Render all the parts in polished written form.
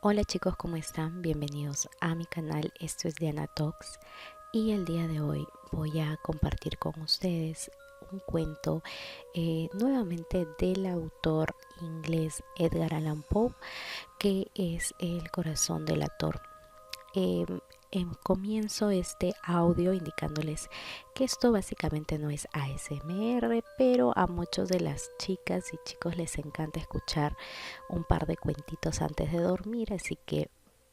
Hola chicos, ¿cómo están? Bienvenidos a mi canal, esto es Diana Talks y el día de hoy voy a compartir con ustedes un cuento nuevamente del autor inglés Edgar Allan Poe, que es El corazón del ator. Comienzo este audio indicándoles que esto básicamente no es ASMR, pero a muchos de las chicas y chicos les encanta escuchar un par de cuentitos antes de dormir, así que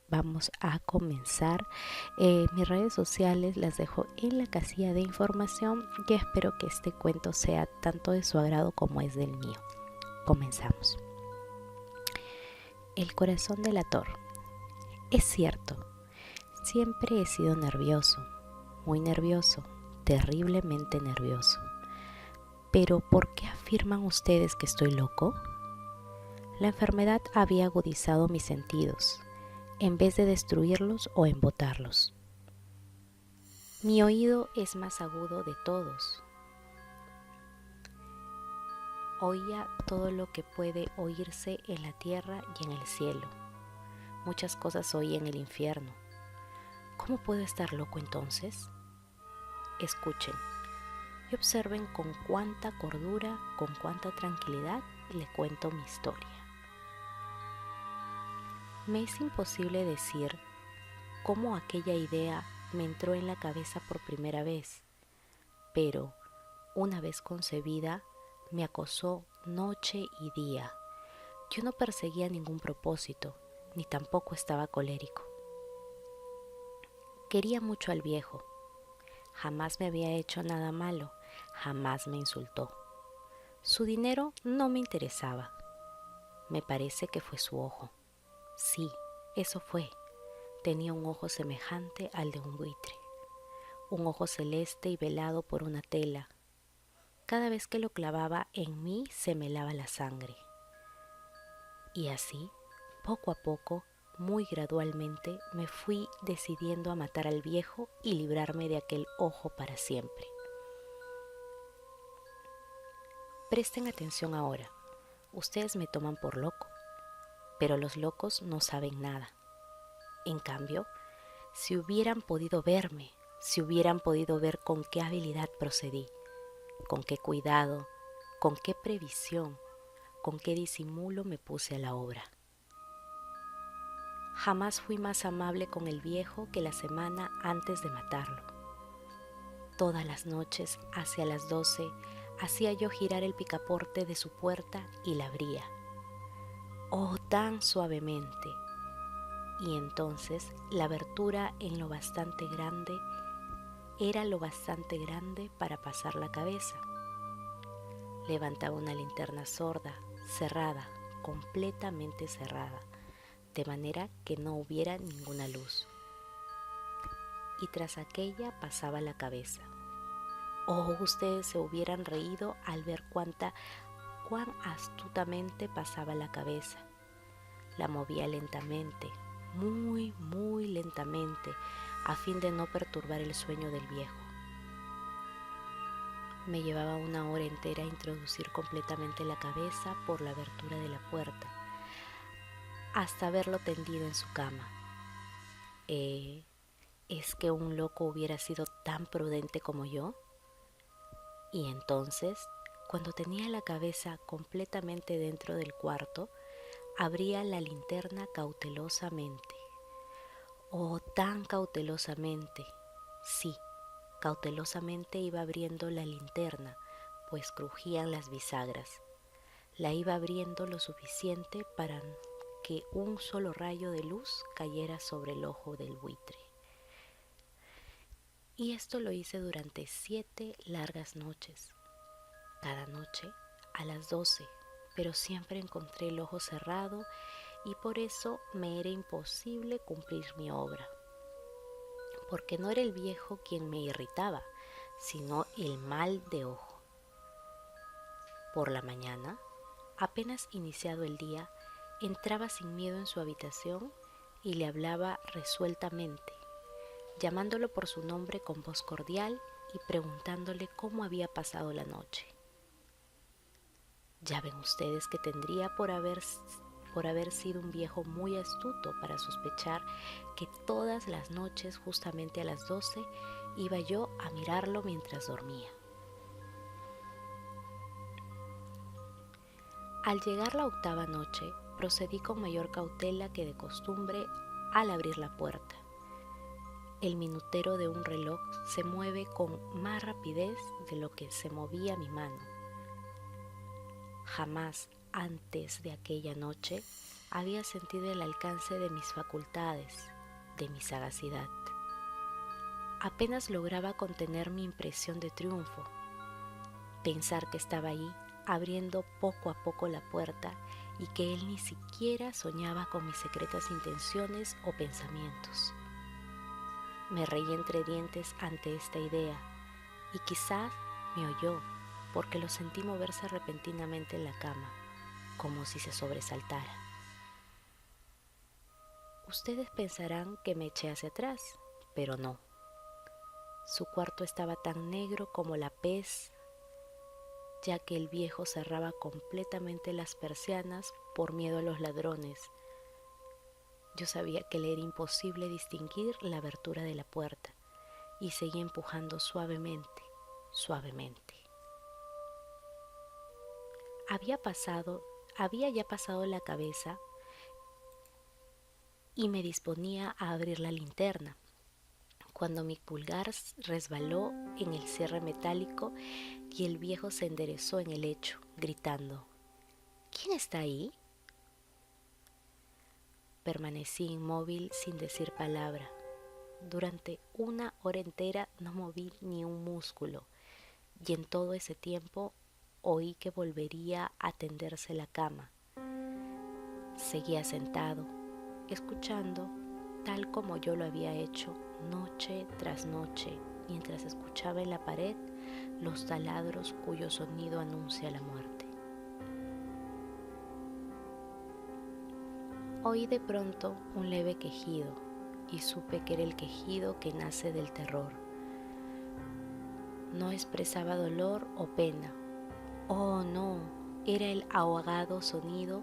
vamos a comenzar. Mis redes sociales las dejo en la casilla de información y espero que este cuento sea tanto de su agrado como es del mío. Comenzamos. El corazón del ator. Es cierto, siempre he sido nervioso, muy nervioso, terriblemente nervioso. Pero ¿por qué afirman ustedes que estoy loco? La enfermedad había agudizado mis sentidos, en vez de destruirlos o embotarlos. Mi oído es más agudo de todos. Oía todo lo que puede oírse en la tierra y en el cielo. Muchas cosas oí en el infierno. ¿Cómo puedo estar loco entonces? Escuchen y observen con cuánta cordura, con cuánta tranquilidad le cuento mi historia. Me es imposible decir cómo aquella idea me entró en la cabeza por primera vez, pero una vez concebida me acosó noche y día. Yo no perseguía ningún propósito, ni tampoco estaba colérico. Quería mucho al viejo. Jamás me había hecho nada malo, jamás me insultó. Su dinero no me interesaba. Me parece que fue su ojo. Sí, eso fue. Tenía un ojo semejante al de un buitre, un ojo celeste y velado por una tela. Cada vez que lo clavaba en mí se me helaba la sangre. Y así, poco a poco, muy gradualmente, me fui decidiendo a matar al viejo y librarme de aquel ojo para siempre. Presten atención ahora. Ustedes me toman por loco, pero los locos no saben nada. En cambio, si hubieran podido verme, si hubieran podido ver con qué habilidad procedí, con qué cuidado, con qué previsión, con qué disimulo me puse a la obra. Jamás fui más amable con el viejo que la semana antes de matarlo. Todas las noches, hacia las 12, hacía yo girar el picaporte de su puerta y la abría. Oh, tan suavemente. Y entonces la abertura era lo bastante grande para pasar la cabeza. Levantaba una linterna sorda, cerrada, completamente cerrada, de manera que no hubiera ninguna luz. Y tras aquella pasaba la cabeza. Oh, ustedes se hubieran reído al ver cuán astutamente pasaba la cabeza. La movía lentamente, muy, muy lentamente, a fin de no perturbar el sueño del viejo. Me llevaba una hora entera a introducir completamente la cabeza por la abertura de la puerta, hasta verlo tendido en su cama. ¿Es que un loco hubiera sido tan prudente como yo? Y entonces, cuando tenía la cabeza completamente dentro del cuarto, abría la linterna cautelosamente. Oh, tan cautelosamente. Sí, cautelosamente iba abriendo la linterna, pues crujían las bisagras. La iba abriendo lo suficiente para que un solo rayo de luz cayera sobre el ojo del buitre. Y esto lo hice durante 7 largas noches. Cada noche a las 12, pero siempre encontré el ojo cerrado y por eso me era imposible cumplir mi obra. Porque no era el viejo quien me irritaba, sino el mal de ojo. Por la mañana, apenas iniciado el día, entraba sin miedo en su habitación y le hablaba resueltamente, llamándolo por su nombre con voz cordial y preguntándole cómo había pasado la noche. Ya ven ustedes que tendría por haber por haber sido un viejo muy astuto para sospechar que todas las noches, justamente a las 12, iba yo a mirarlo mientras dormía. Al llegar la octava noche, procedí con mayor cautela que de costumbre al abrir la puerta. El minutero de un reloj se mueve con más rapidez de lo que se movía mi mano. Jamás antes de aquella noche había sentido el alcance de mis facultades, de mi sagacidad. Apenas lograba contener mi impresión de triunfo, pensar que estaba ahí abriendo poco a poco la puerta y que él ni siquiera soñaba con mis secretas intenciones o pensamientos. Me reí entre dientes ante esta idea y quizás me oyó porque lo sentí moverse repentinamente en la cama, como si se sobresaltara. Ustedes pensarán que me eché hacia atrás, pero no. Su cuarto estaba tan negro como la pez, ya que el viejo cerraba completamente las persianas por miedo a los ladrones. Yo sabía que le era imposible distinguir la abertura de la puerta y seguí empujando suavemente, suavemente. Había ya pasado la cabeza y me disponía a abrir la linterna, cuando mi pulgar resbaló en el cierre metálico y el viejo se enderezó en el lecho, gritando: ¿Quién está ahí? Permanecí inmóvil sin decir palabra. Durante 1 hora entera no moví ni un músculo, y en todo ese tiempo oí que volvería a tenderse la cama. Seguía sentado, escuchando, tal como yo lo había hecho noche tras noche, mientras escuchaba en la pared los taladros cuyo sonido anuncia la muerte. Oí de pronto un leve quejido y supe que era el quejido que nace del terror. No expresaba dolor o pena. Oh, no, era el ahogado sonido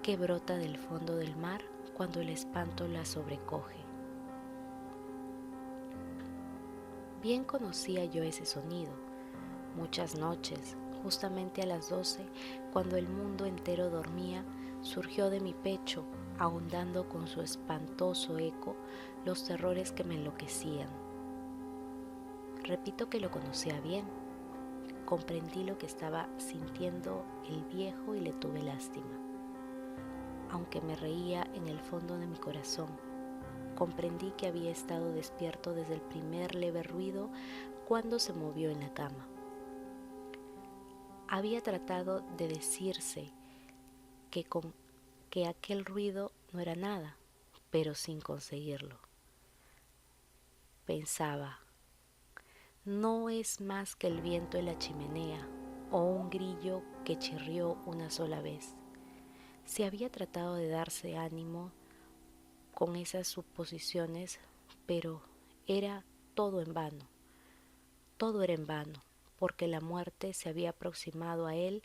que brota del fondo del mar cuando el espanto la sobrecoge. Bien conocía yo ese sonido. Muchas noches, justamente a las 12, cuando el mundo entero dormía, surgió de mi pecho, ahondando con su espantoso eco los terrores que me enloquecían. Repito que lo conocía bien. Comprendí lo que estaba sintiendo el viejo y le tuve lástima. Aunque me reía en el fondo de mi corazón, comprendí que había estado despierto desde el primer leve ruido cuando se movió en la cama. Había tratado de decirse que aquel ruido no era nada, pero sin conseguirlo. Pensaba, no es más que el viento en la chimenea o un grillo que chirrió una sola vez. Se había tratado de darse ánimo con esas suposiciones, pero era todo en vano. Todo era en vano, porque la muerte se había aproximado a él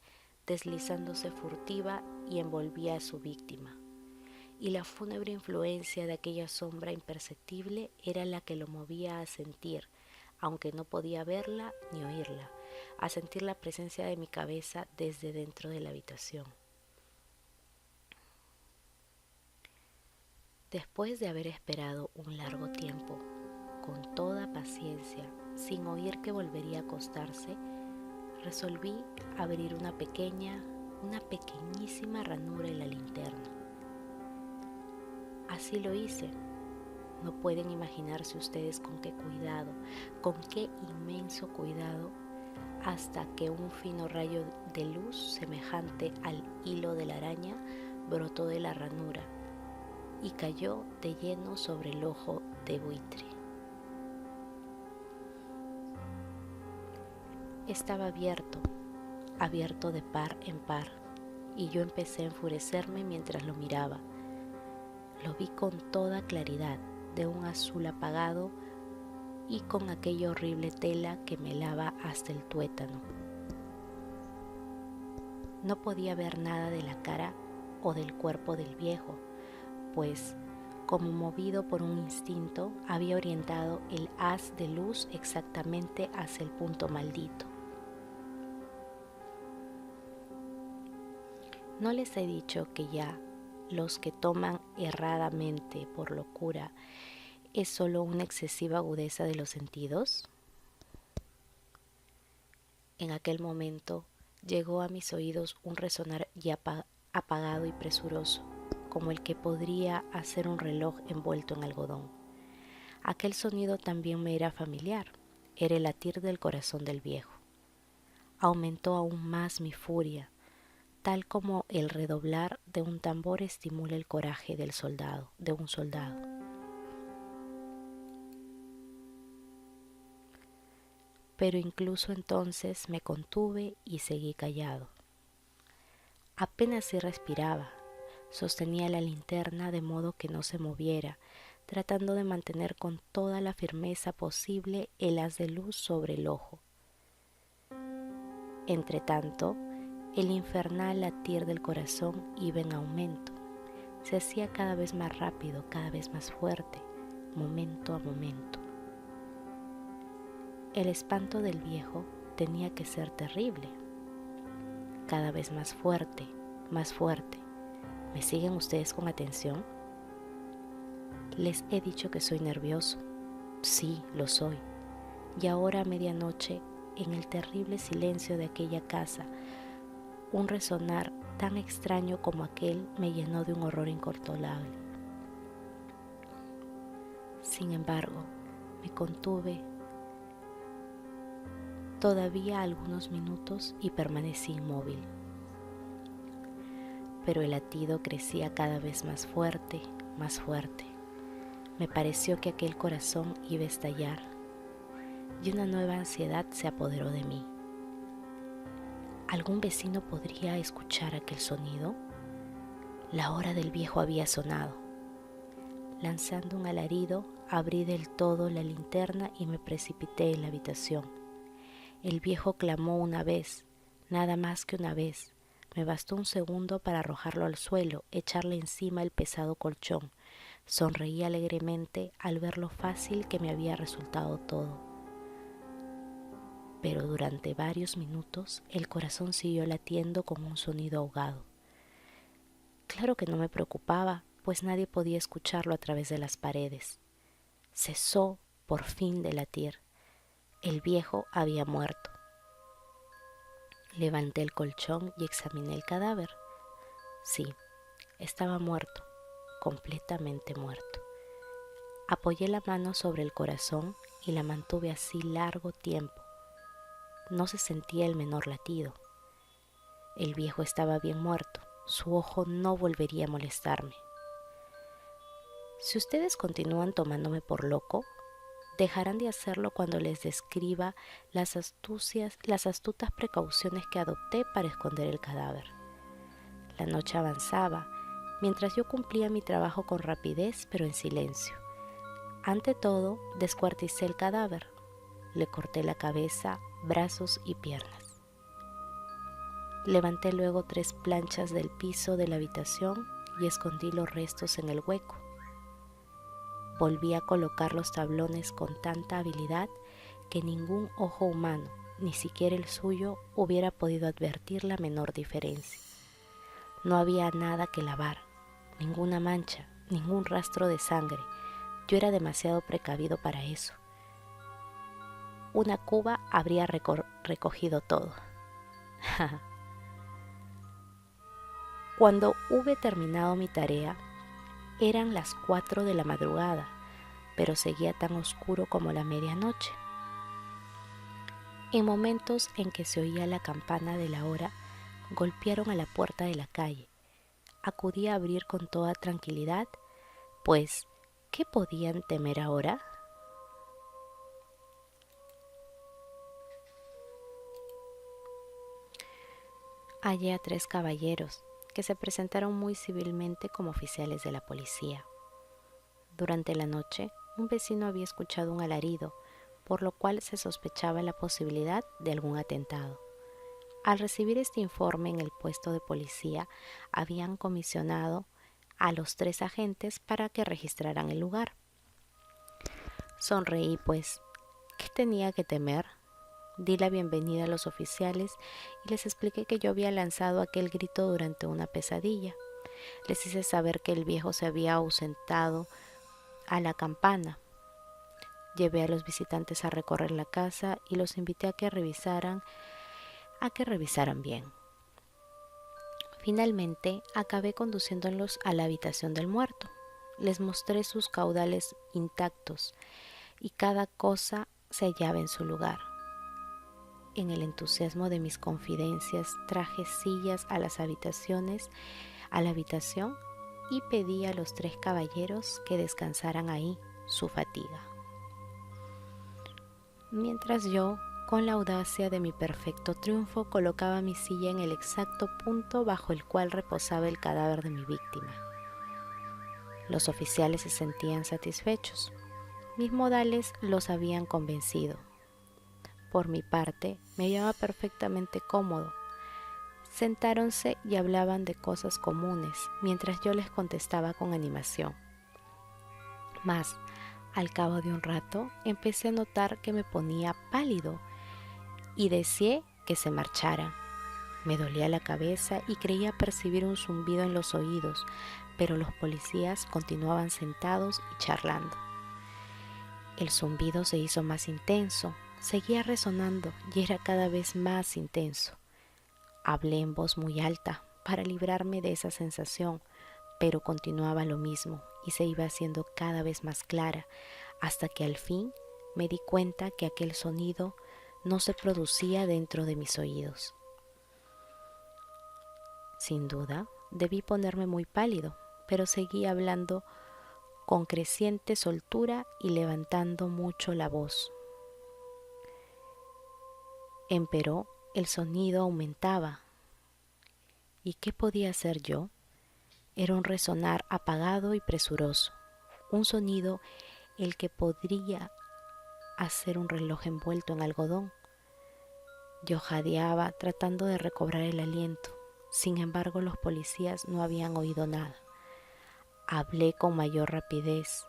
deslizándose furtiva y envolvía a su víctima. Y la fúnebre influencia de aquella sombra imperceptible era la que lo movía a sentir, aunque no podía verla ni oírla, a sentir la presencia de mi cabeza desde dentro de la habitación. Después de haber esperado un largo tiempo, con toda paciencia, sin oír que volvería a acostarse, resolví abrir una pequeñísima ranura en la linterna. Así lo hice. No pueden imaginarse ustedes con qué cuidado, con qué inmenso cuidado, hasta que un fino rayo de luz semejante al hilo de la araña brotó de la ranura y cayó de lleno sobre el ojo de buitre. Estaba abierto de par en par, y yo empecé a enfurecerme mientras lo miraba. Lo vi con toda claridad, de un azul apagado y con aquella horrible tela que me lava hasta el tuétano. No podía ver nada de la cara o del cuerpo del viejo, pues, como movido por un instinto, había orientado el haz de luz exactamente hacia el punto maldito. ¿No les he dicho que ya los que toman erradamente por locura es solo una excesiva agudeza de los sentidos? En aquel momento llegó a mis oídos un resonar ya apagado y presuroso, como el que podría hacer un reloj envuelto en algodón. Aquel sonido también me era familiar, era el latir del corazón del viejo. Aumentó aún más mi furia, tal como el redoblar de un tambor estimula el coraje de un soldado. Pero incluso entonces me contuve y seguí callado. Apenas si respiraba, sostenía la linterna de modo que no se moviera, tratando de mantener con toda la firmeza posible el haz de luz sobre el ojo. Entretanto, el infernal latir del corazón iba en aumento. Se hacía cada vez más rápido, cada vez más fuerte, momento a momento. El espanto del viejo tenía que ser terrible. Cada vez más fuerte, más fuerte. ¿Me siguen ustedes con atención? Les he dicho que soy nervioso. Sí, lo soy. Y ahora a medianoche, en el terrible silencio de aquella casa, un resonar tan extraño como aquel me llenó de un horror incontrolable. Sin embargo, me contuve todavía algunos minutos y permanecí inmóvil. Pero el latido crecía cada vez más fuerte, más fuerte. Me pareció que aquel corazón iba a estallar y una nueva ansiedad se apoderó de mí. ¿Algún vecino podría escuchar aquel sonido? La hora del viejo había sonado. Lanzando un alarido, abrí del todo la linterna y me precipité en la habitación. El viejo clamó una vez, nada más que una vez. Me bastó un segundo para arrojarlo al suelo, echarle encima el pesado colchón. Sonreí alegremente al ver lo fácil que me había resultado todo. Pero durante varios minutos el corazón siguió latiendo con un sonido ahogado. Claro que no me preocupaba, pues nadie podía escucharlo a través de las paredes. Cesó por fin de latir. El viejo había muerto. Levanté el colchón y examiné el cadáver. Sí, estaba muerto, completamente muerto. Apoyé la mano sobre el corazón y la mantuve así largo tiempo. No se sentía el menor latido. El viejo estaba bien muerto. Su ojo no volvería a molestarme. Si ustedes continúan tomándome por loco, dejarán de hacerlo cuando les describa las astutas precauciones que adopté para esconder el cadáver. La noche avanzaba, mientras yo cumplía mi trabajo con rapidez, pero en silencio. Ante todo, descuarticé el cadáver. Le corté la cabeza, brazos y piernas. Levanté luego 3 planchas del piso de la habitación y escondí los restos en el hueco. Volví a colocar los tablones con tanta habilidad que ningún ojo humano, ni siquiera el suyo, hubiera podido advertir la menor diferencia. No había nada que lavar, ninguna mancha, ningún rastro de sangre. Yo era demasiado precavido para eso. Una cuba habría recogido todo. Cuando hube terminado mi tarea, eran las 4 de la madrugada, pero seguía tan oscuro como la medianoche. En momentos en que se oía la campana de la hora, golpearon a la puerta de la calle. Acudí a abrir con toda tranquilidad, pues, ¿qué podían temer ahora? Hallé a 3 caballeros que se presentaron muy civilmente como oficiales de la policía. Durante la noche, un vecino había escuchado un alarido, por lo cual se sospechaba la posibilidad de algún atentado. Al recibir este informe en el puesto de policía, habían comisionado a los 3 agentes para que registraran el lugar. Sonreí, pues, ¿qué tenía que temer? Di la bienvenida a los oficiales y les expliqué que yo había lanzado aquel grito durante una pesadilla. Les hice saber que el viejo se había ausentado a la campana. Llevé a los visitantes a recorrer la casa y los invité a que revisaran bien. Finalmente, acabé conduciéndolos a la habitación del muerto. Les mostré sus caudales intactos y cada cosa se hallaba en su lugar. En el entusiasmo de mis confidencias, traje sillas a la habitación y pedí a los 3 caballeros que descansaran ahí su fatiga. Mientras yo, con la audacia de mi perfecto triunfo, colocaba mi silla en el exacto punto bajo el cual reposaba el cadáver de mi víctima. Los oficiales se sentían satisfechos. Mis modales los habían convencido. Por mi parte, me hallaba perfectamente cómodo. Sentáronse y hablaban de cosas comunes, mientras yo les contestaba con animación. Mas, al cabo de un rato, empecé a notar que me ponía pálido y deseé que se marcharan. Me dolía la cabeza y creía percibir un zumbido en los oídos, pero los policías continuaban sentados y charlando. El zumbido se hizo más intenso, seguía resonando y era cada vez más intenso. Hablé en voz muy alta para librarme de esa sensación, pero continuaba lo mismo y se iba haciendo cada vez más clara, hasta que al fin me di cuenta que aquel sonido no se producía dentro de mis oídos. Sin duda, debí ponerme muy pálido, pero seguí hablando con creciente soltura y levantando mucho la voz. Empero, el sonido aumentaba. ¿Y qué podía hacer yo? Era un resonar apagado y presuroso, un sonido el que podría hacer un reloj envuelto en algodón. Yo jadeaba tratando de recobrar el aliento. Sin embargo, los policías no habían oído nada. Hablé con mayor rapidez,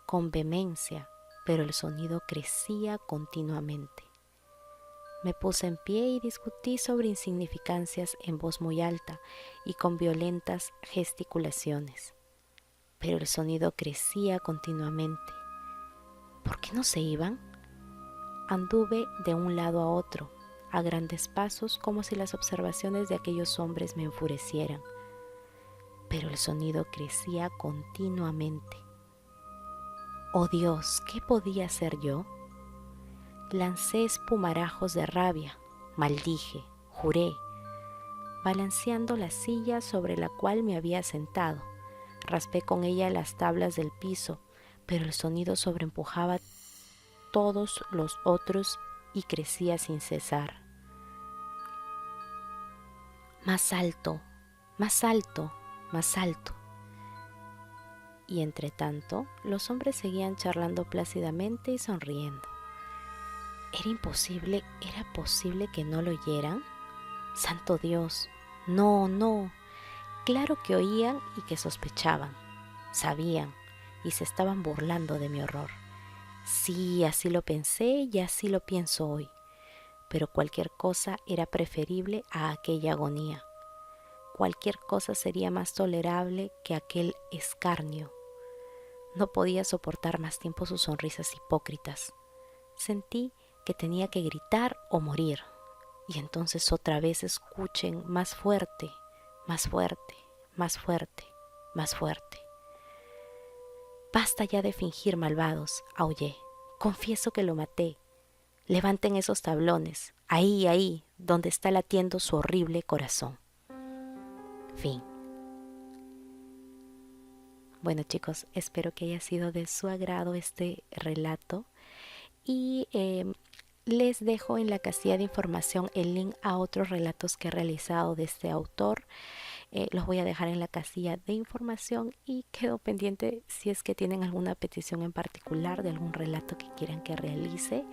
con vehemencia, pero el sonido crecía continuamente. Me puse en pie y discutí sobre insignificancias en voz muy alta y con violentas gesticulaciones. Pero el sonido crecía continuamente. ¿Por qué no se iban? Anduve de un lado a otro, a grandes pasos, como si las observaciones de aquellos hombres me enfurecieran. Pero el sonido crecía continuamente. Oh Dios, ¿qué podía hacer yo? Lancé espumarajos de rabia, maldije, juré, balanceando la silla sobre la cual me había sentado. Raspé con ella las tablas del piso, pero el sonido sobreempujaba todos los otros y crecía sin cesar. Más alto, más alto, más alto. Y entre tanto, los hombres seguían charlando plácidamente y sonriendo. ¿Era posible que no lo oyeran? ¡Santo Dios! No, no. Claro que oían y que sospechaban. Sabían y se estaban burlando de mi horror. Sí, así lo pensé y así lo pienso hoy. Pero cualquier cosa era preferible a aquella agonía. Cualquier cosa sería más tolerable que aquel escarnio. No podía soportar más tiempo sus sonrisas hipócritas. Sentí que tenía que gritar o morir. Y entonces otra vez escuchen más fuerte, más fuerte, más fuerte, más fuerte. Basta ya de fingir, malvados, aullé. Confieso que lo maté. Levanten esos tablones, ahí, donde está latiendo su horrible corazón. Fin. Bueno, chicos, espero que haya sido de su agrado este relato y les dejo en la casilla de información el link a otros relatos que he realizado de este autor. Los voy a dejar en la casilla de información y quedo pendiente si es que tienen alguna petición en particular de algún relato que quieran que realice.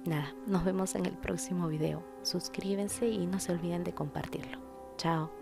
Nada, nos vemos en el próximo video. Suscríbanse y no se olviden de compartirlo. Chao.